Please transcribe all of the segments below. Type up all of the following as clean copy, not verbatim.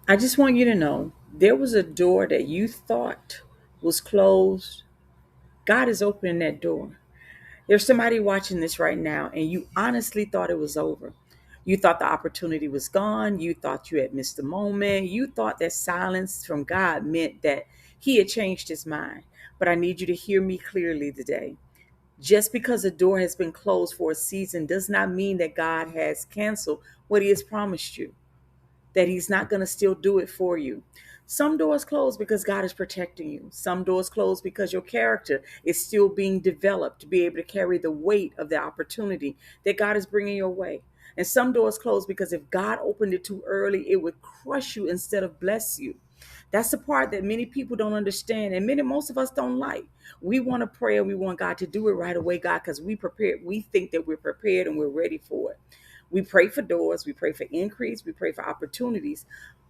I just want you to know there was a door that you thought was closed. God is opening that door. There's somebody watching this right now, and you honestly thought it was over. You thought the opportunity was gone. You thought you had missed the moment. You thought that silence from God meant that He had changed His mind. But I need you to hear me clearly today. Just because a door has been closed for a season does not mean that God has canceled what He has promised you, that He's not going to still do it for you. Some doors close because God is protecting you. Some doors close because your character is still being developed to be able to carry the weight of the opportunity that God is bringing your way. And some doors close because if God opened it too early, it would crush you instead of bless you. That's the part that many people don't understand, and most of us don't like. We want to pray and we want God to do it right away, God, because we prepared. We think that we're prepared and we're ready for it. We pray for doors, we pray for increase, we pray for opportunities,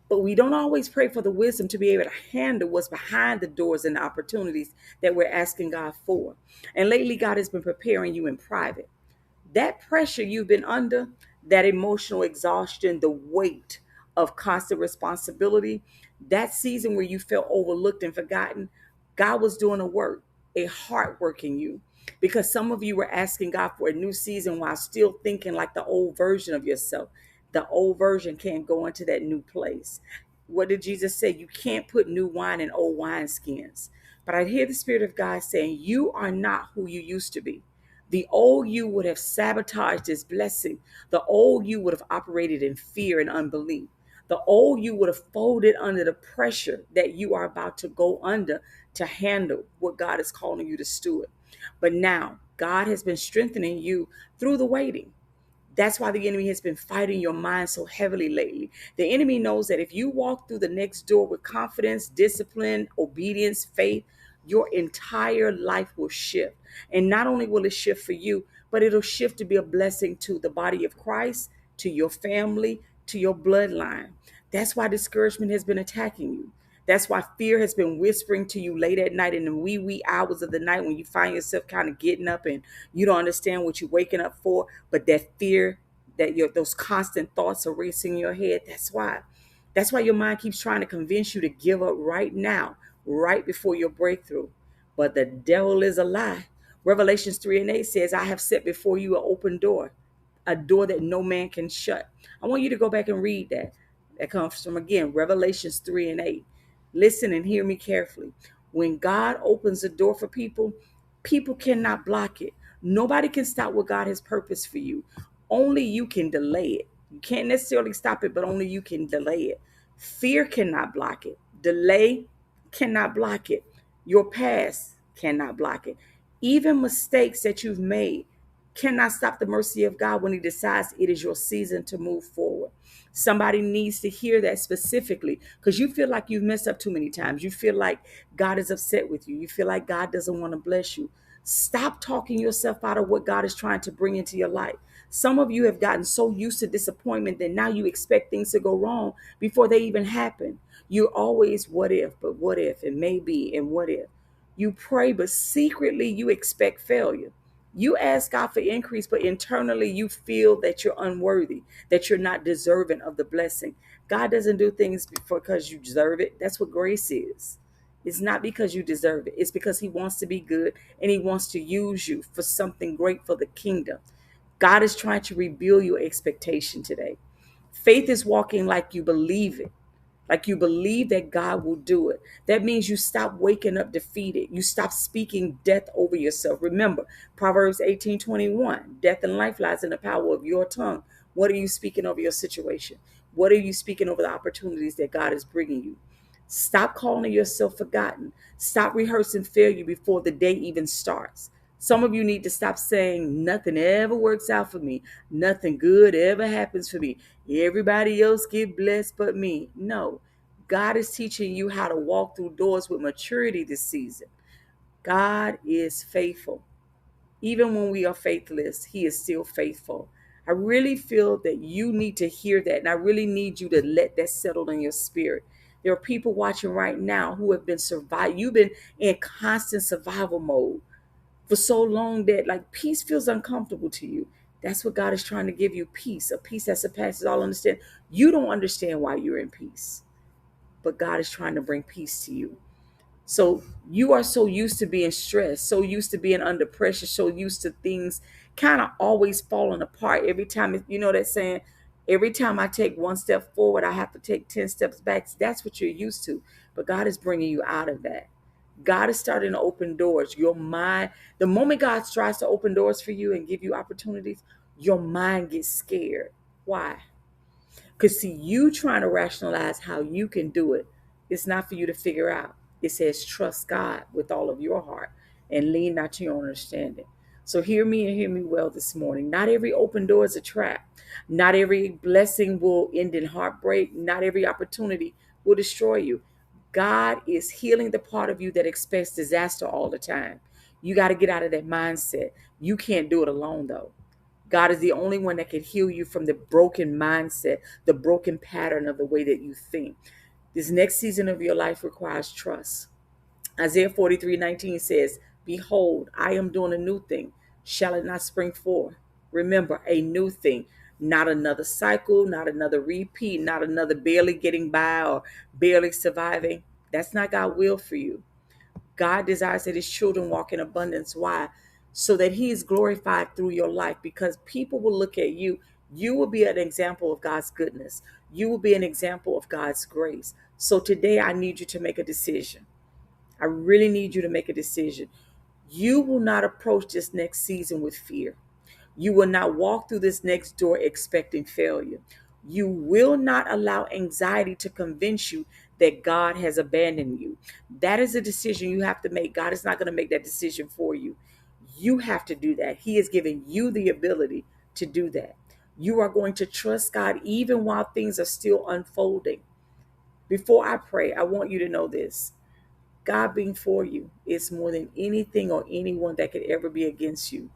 but we don't always pray for the wisdom to be able to handle what's behind the doors and the opportunities that we're asking God for. And lately, God has been preparing you in private. That pressure you've been under, that emotional exhaustion, the weight of constant responsibility, that season where you felt overlooked and forgotten, God was doing a work, a heart work in you. Because some of you were asking God for a new season while still thinking like the old version of yourself. The old version can't go into that new place. What did Jesus say? You can't put new wine in old wineskins. But I hear the Spirit of God saying, you are not who you used to be. The old you would have sabotaged this blessing. The old you would have operated in fear and unbelief. The old you would have folded under the pressure that you are about to go under to handle what God is calling you to steward. But now, God has been strengthening you through the waiting. That's why the enemy has been fighting your mind so heavily lately. The enemy knows that if you walk through the next door with confidence, discipline, obedience, faith, your entire life will shift. And not only will it shift for you, but it'll shift to be a blessing to the body of Christ, to your family, to your bloodline. That's why discouragement has been attacking you. That's why fear has been whispering to you late at night in the wee hours of the night when you find yourself kind of getting up and you don't understand what you're waking up for. But that fear, that those constant thoughts are racing in your head. That's why. That's why your mind keeps trying to convince you to give up right now, right before your breakthrough. But the devil is a lie. Revelations 3 and 8 says, I have set before you an open door, a door that no man can shut. I want you to go back and read that. That comes from, again, Revelations 3 and 8. Listen and hear me carefully. When God opens a door for people, people cannot block it. Nobody can stop what God has purposed for you. Only you can delay it. You can't necessarily stop it, but only you can delay it. Fear cannot block it. Delay cannot block it. Your past cannot block it. Even mistakes that you've made cannot stop the mercy of God when He decides it is your season to move forward. Somebody needs to hear that specifically because you feel like you've messed up too many times. You feel like God is upset with you. You feel like God doesn't want to bless you. Stop talking yourself out of what God is trying to bring into your life. Some of you have gotten so used to disappointment that now you expect things to go wrong before they even happen. You're always what if, but what if, and maybe, and what if. You pray, but secretly you expect failure. You ask God for increase, but internally you feel that you're unworthy, that you're not deserving of the blessing. God doesn't do things because you deserve it. That's what grace is. It's not because you deserve it. It's because He wants to be good and He wants to use you for something great for the kingdom. God is trying to rebuild your expectation today. Faith is walking like you believe it, like you believe that God will do it. That means you stop waking up defeated. You stop speaking death over yourself. Remember, Proverbs 18:21, death and life lies in the power of your tongue. What are you speaking over your situation? What are you speaking over the opportunities that God is bringing you? Stop calling yourself forgotten. Stop rehearsing failure before the day even starts. Some of you need to stop saying nothing ever works out for me. Nothing good ever happens for me. Everybody else get blessed but me. No. God is teaching you how to walk through doors with maturity this season. God is faithful. Even when we are faithless, He is still faithful. I really feel that you need to hear that, and I really need you to let that settle in your spirit. There are people watching right now who have been survived. You've been in constant survival mode for so long that like peace feels uncomfortable to you. That's what God is trying to give you, peace, a peace that surpasses all understanding. You don't understand why you're in peace. but God is trying to bring peace to you. So you are so used to being stressed, so used to being under pressure, so used to things kind of always falling apart every time. You know that saying, every time I take one step forward, I have to take 10 steps back. That's what you're used to. But God is bringing you out of that. God is starting to open doors. Your mind, the moment God tries to open doors for you and give you opportunities, your mind gets scared. Why? Because see, you trying to rationalize how you can do it, it's not for you to figure out. It says trust God with all of your heart and lean not to your own understanding. So hear me and hear me well this morning. Not every open door is a trap. Not every blessing will end in heartbreak. Not every opportunity will destroy you. God is healing the part of you that expects disaster all the time. You got to get out of that mindset. You can't do it alone, though. God is the only one that can heal you from the broken mindset, the broken pattern of the way that you think. This next season of your life requires trust. Isaiah 43:19 says, behold, I am doing a new thing. Shall it not spring forth? Remember, a new thing, not another cycle, not another repeat, not another barely getting by or barely surviving. That's not God's will for you. God desires that his children walk in abundance. Why? So that he is glorified through your life, because people will look at you. You will be an example of God's goodness. You will be an example of God's grace. So today I need you to make a decision. I really need you to make a decision. You will not approach this next season with fear. You will not walk through this next door expecting failure. You will not allow anxiety to convince you that God has abandoned you. That is a decision you have to make. God is not going to make that decision for you. You have to do that. He has given you the ability to do that. You are going to trust God even while things are still unfolding. Before I pray, I want you to know this. God being for you is more than anything or anyone that could ever be against you.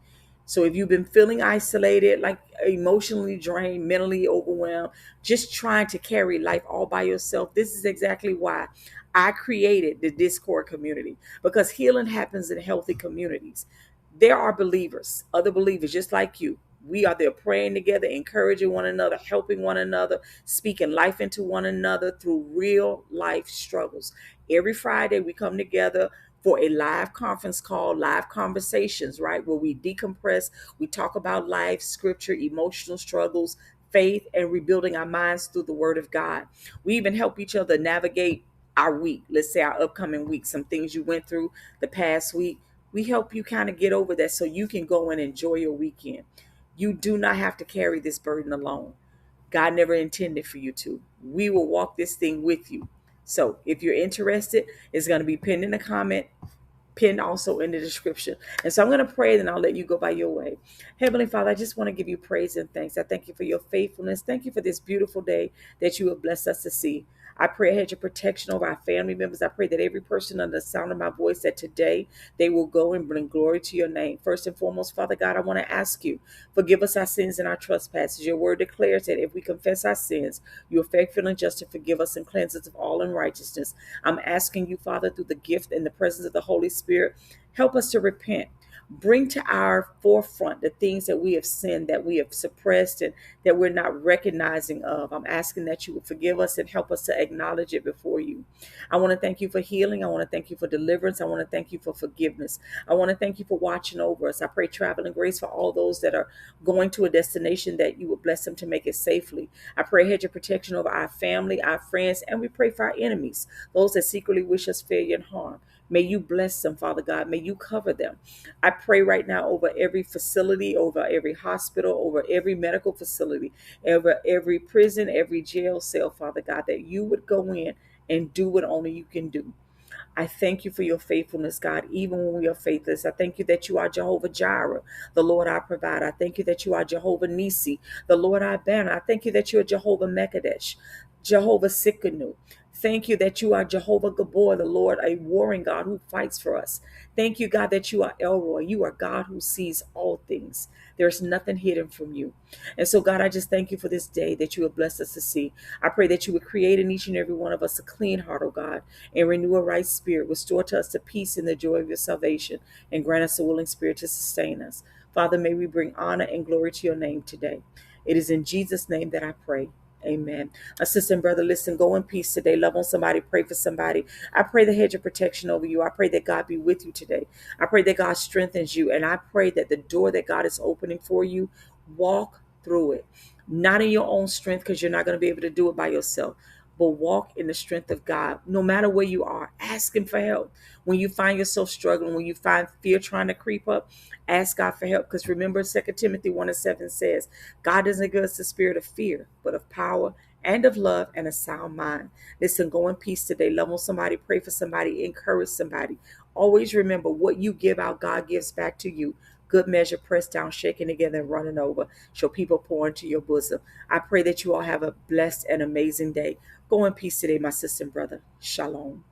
So if you've been feeling isolated, like emotionally drained, mentally overwhelmed, just trying to carry life all by yourself, this is exactly why I created the Discord community, because healing happens in healthy communities. There are believers, other believers just like you. We are there praying together, encouraging one another, helping one another, speaking life into one another through real life struggles. Every Friday, we come together for a live conference call, live conversations, right? Where we decompress, we talk about life, scripture, emotional struggles, faith, and rebuilding our minds through the word of God. We even help each other navigate our week, let's say our upcoming week, some things you went through the past week. We help you kind of get over that so you can go and enjoy your weekend. You do not have to carry this burden alone. God never intended for you to. We will walk this thing with you. So if you're interested, it's going to be pinned in the comment, pinned also in the description. And so I'm going to pray, then I'll let you go by your way. Heavenly Father, I just want to give you praise and thanks. I thank you for your faithfulness. Thank you for this beautiful day that you have blessed us to see. I pray I had your protection over our family members. I pray that every person under the sound of my voice, that today they will go and bring glory to your name. First and foremost, Father God, I want to ask you, forgive us our sins and our trespasses. Your word declares that if we confess our sins, you are faithful and just to forgive us and cleanse us of all unrighteousness. I'm asking you, Father, through the gift and the presence of the Holy Spirit, help us to repent. Bring to our forefront the things that we have sinned, that we have suppressed, and that we're not recognizing of. I'm asking that you would forgive us and help us to acknowledge it before you. I want to thank you for healing. I want to thank you for deliverance. I want to thank you for forgiveness. I want to thank you for watching over us. I pray traveling grace for all those that are going to a destination, that you would bless them to make it safely. I pray hedge of protection over our family, our friends, and we pray for our enemies, those that secretly wish us failure and harm. May you bless them, Father God. May you cover them. I pray right now over every facility, over every hospital, over every medical facility, over every prison, every jail cell, Father God, that you would go in and do what only you can do. I thank you for your faithfulness, God, even when we are faithless. I thank you that you are Jehovah Jireh, the Lord our provider. I thank you that you are Jehovah Nisi, the Lord our banner. I thank you that you are Jehovah Mekadesh, Jehovah Sikkenu. Thank you that you are Jehovah Gabor, the Lord, a warring God who fights for us. Thank you, God, that you are Elroy. You are God who sees all things. There's nothing hidden from you. And so, God, I just thank you for this day that you have blessed us to see. I pray that you would create in each and every one of us a clean heart, oh God, and renew a right spirit. Restore to us the peace and the joy of your salvation, and grant us a willing spirit to sustain us. Father, may we bring honor and glory to your name today. It is in Jesus' name that I pray. Amen. My sister and brother, listen, go in peace today. Love on somebody, pray for somebody. I pray the hedge of protection over you. I pray that God be with you today. I pray that God strengthens you. And I pray that the door that God is opening for you, walk through it. Not in your own strength, because you're not going to be able to do it by yourself, but walk in the strength of God. No matter where you are, ask Him for help. When you find yourself struggling, when you find fear trying to creep up, ask God for help. Because remember, 2 Timothy 1:7 says, God doesn't give us the spirit of fear, but of power and of love and a sound mind. Listen, go in peace today. Love on somebody, pray for somebody, encourage somebody. Always remember, what you give out, God gives back to you. Good measure, pressed down, shaken together, and running over. Shall people pour into your bosom. I pray that you all have a blessed and amazing day. Go in peace today, my sister and brother. Shalom.